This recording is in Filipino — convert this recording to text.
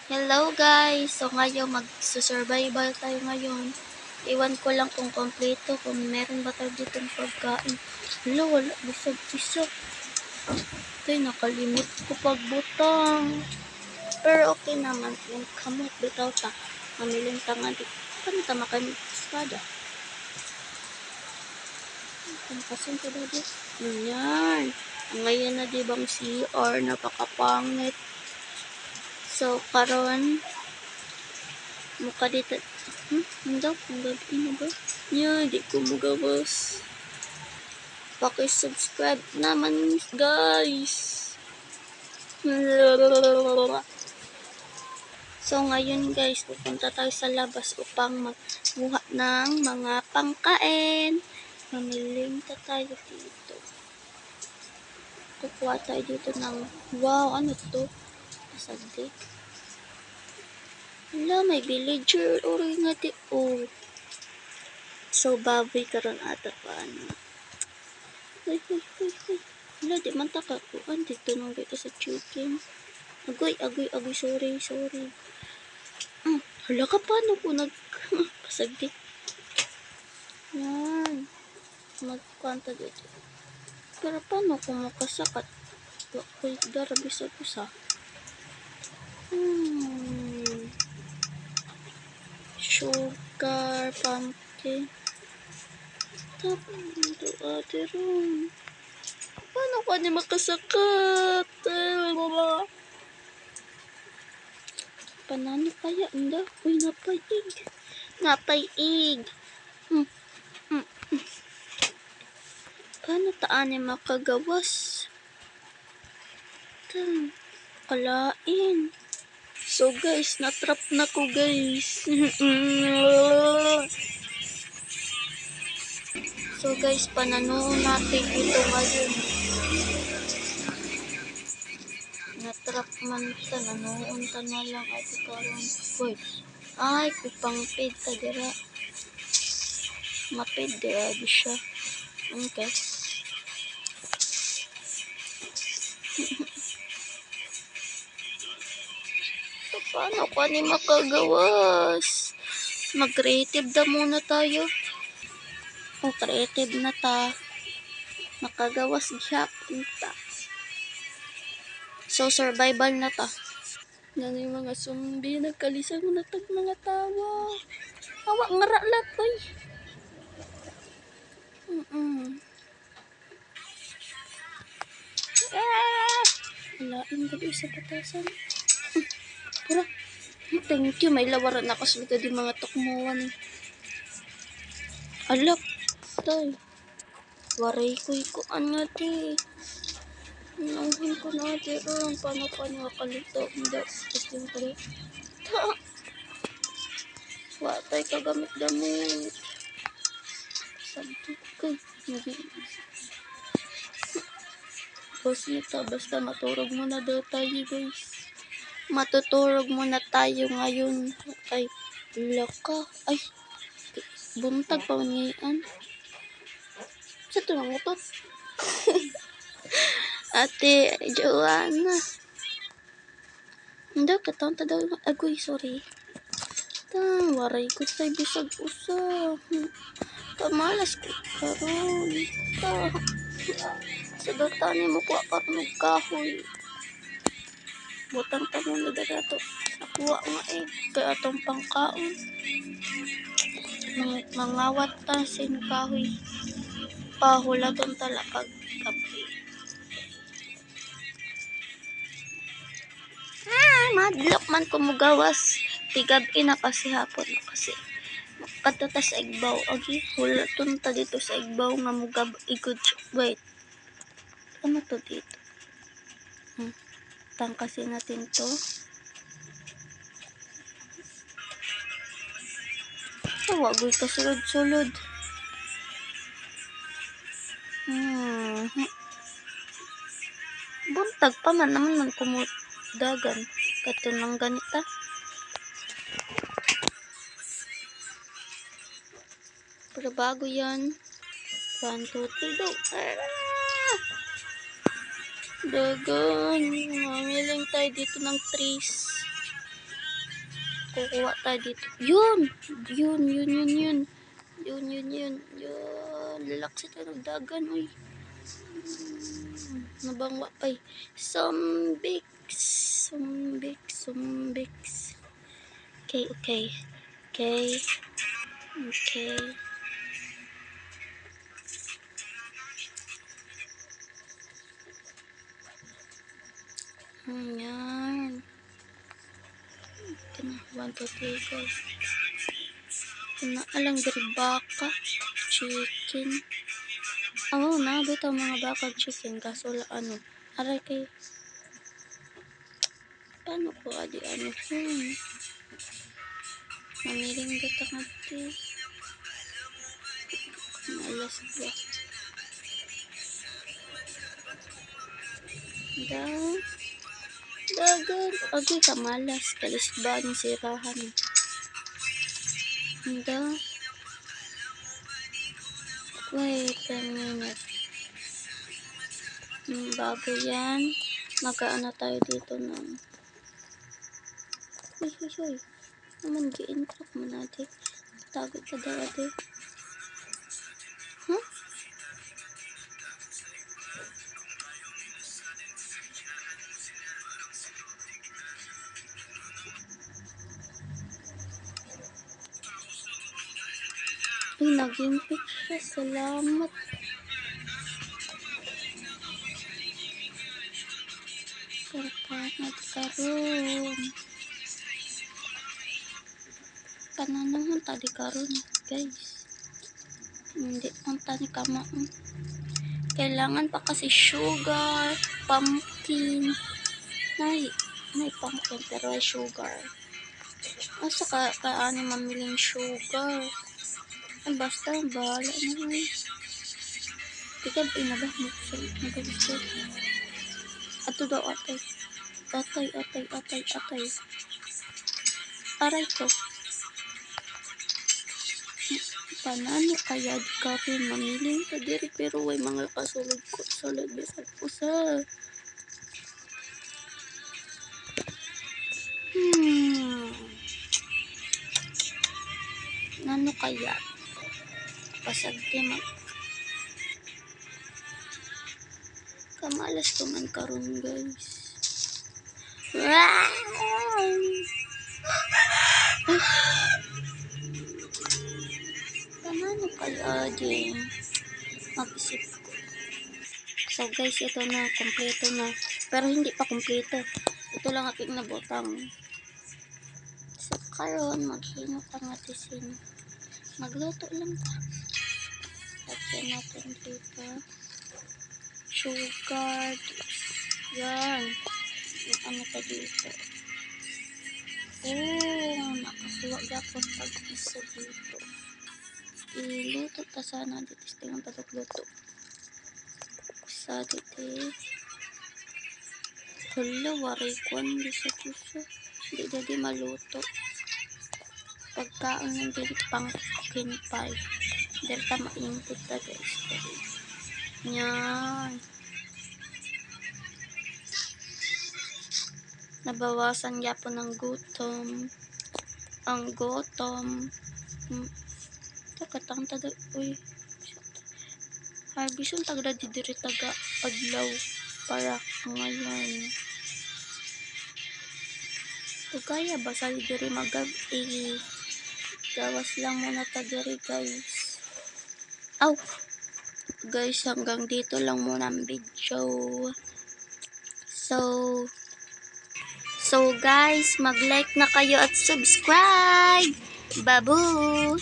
Hello guys! So ngayon mag-survival tayo ngayon. Iwan ko lang kung kompleto, kung meron ba tayo dito ng pagkain. Hello, wala. Bisag-bisag. Ito'y nakalimit ko pagbutang. Pero okay naman. Yung kamot, bitaw ta. Mamiling tanga dito. Paano ta makamit-espada? Pampasin ko dito. Ganyan. Ngayon na dibang CR, napakapangit. So, karon mukha dito. Hindi. Ang gabi na ba? Yan, di ko magawas. Paki-subscribe naman, guys. So, ngayon guys, pupunta tayo sa labas upang magbuha ng mga pangkain. Mamiling tayo dito. Kukuha tayo dito ng, wow, ano to? Pasagdi. Wala, may villager. Uri nga di, oh. So, baboy karon ata paano. Ay. Wala, di man takakuan. Dito nang dito sa chicken. Agoy, sorry. Hala ka, paano ko pasagdi? Yan. Magkwanta dito. Pero paano kung makasakat? Ako'y darabis ako sa. Sugar, pumpkin. Tapos dito, ate ron. Paano ka di makasakat? Panano kaya? Hindi. Uy, napay-ig. Paano taan ni makagawas? Kalain. So guys, natrap na ko guys. So guys, pananoon natin ito ngayon. Natrap man ta, nanoon ta na lang at parang wait. Ay, kupang paid ta dira. Mapid dira di siya. Okay. So, paano ko ni makagawas? Mag-creative da muna tayo. Oh, creative na ta. Makagawas gyapon ta. So, survival na ta. Yan yung mga zombie. Nagkalisang na tag mga tawa. Awa, ngara lang, boy. Alain gabi sa batasan. Pura. Thank you. May lawaran ako sa likod yung mga tukmuan. Alak. Tay. Waray ko ikuan nga di. Inuhin ko na di ron. Paano kalito. Hindi. Tapos yung kalito. Watay ka gamit-gamit. Sabi ko. Boss nito. Basta maturog muna daw tayo guys. Matuturog muna tayo ngayon. Ay. Laka. Ay. Buntag pa manian. Sa ito ng utot. Ate Joanna. Hindi, katang daw. Agoy, sorry. Waray ko tayo bisag usa. Kamalas ko karon. Sa dotani mo ko karon kahoy. Butang ta mo na dato. Nakuha nga kaya atong pangkaon. Mangawat ta sin kahoy. Pahulaton tala pag kape. Madlok man kumugawas. Tigab-i na kasi hapon na kasi. Katata sa igbaw. Agi, hulaton ta dito sa igbaw nga mugab igod. Wait. Ano to dito? Tangkasin natin to. Wagoy ka sulod-sulod. Buntag pa man naman kumudagan. Katunang ganita. Pero bago yan. 1, 2, 3, go. Dagan. Mamiling tayo dito ng trees. kukuha tayo dito. Yun! Yun. Lalaksi tayo ng dagan, uy. Nabangwa pa eh. Sumbix. Okay. Yan. Ito na. 1, 2, 3, go. Alang dari baka. Chicken. Oh, nabitaw mga baka chicken. Kaso ano. Aray kay. Paano ko adi ano? Mamiling gata nga ito. Malas ba? Dagan. Agay ka malas. Kalisik ba ang sirahan? Wait a minute. Bago yan. Magkaano tayo dito ng... Uy. Naman gi-intro mo natin. Tago ka daw ate. Huh? Uy, naging picture. Salamat. Karpat nagkaroon. Kananahan tadi karon, guys. Hindi ang tani kama. Kailangan pa kasi sugar, pumpkin. Nay pumpkin pero ay sugar. Asa kaano mamiling sugar? Ay basta bahala na. Tigab inabah mo sa nagabisip. Ato daw atay. Aray ko. Panano kaya di ka rin mamiling ka diri pero way mga kasulod ko sulod bisag usa. Nano kaya? Pasagti kamalas ko man karon guys. Panano kaya din? Mag-isip ko. So guys, ito na, kompleto na. Pero hindi pa kompleto. Ito lang aking nabotang. So karon maghinot ang atisin. Magluto lang pa. Lagyan natin dito. Sugar. Yan. Yung ano pa dito. Nakakuha gapon pag-isa dito. Iluto ta sana dito. Tingnan pa luto. Sa dito. Hala, waray kwan. Bisa puso. Hindi dadi maluto. Pagkaon ng dili pumpkin pie. Dahil ta ma-input ta guys. Yan. Nabawasan yapon ng gutom. Ang gutom. Takatang taga. Uy. Harbison taga didiri taga adlaw para ngayon. Kaya basa didiri magag-i. Gawas lang muna ta diri guys. Guys, hanggang dito lang muna ang video. So guys, mag-like na kayo at subscribe. Babu!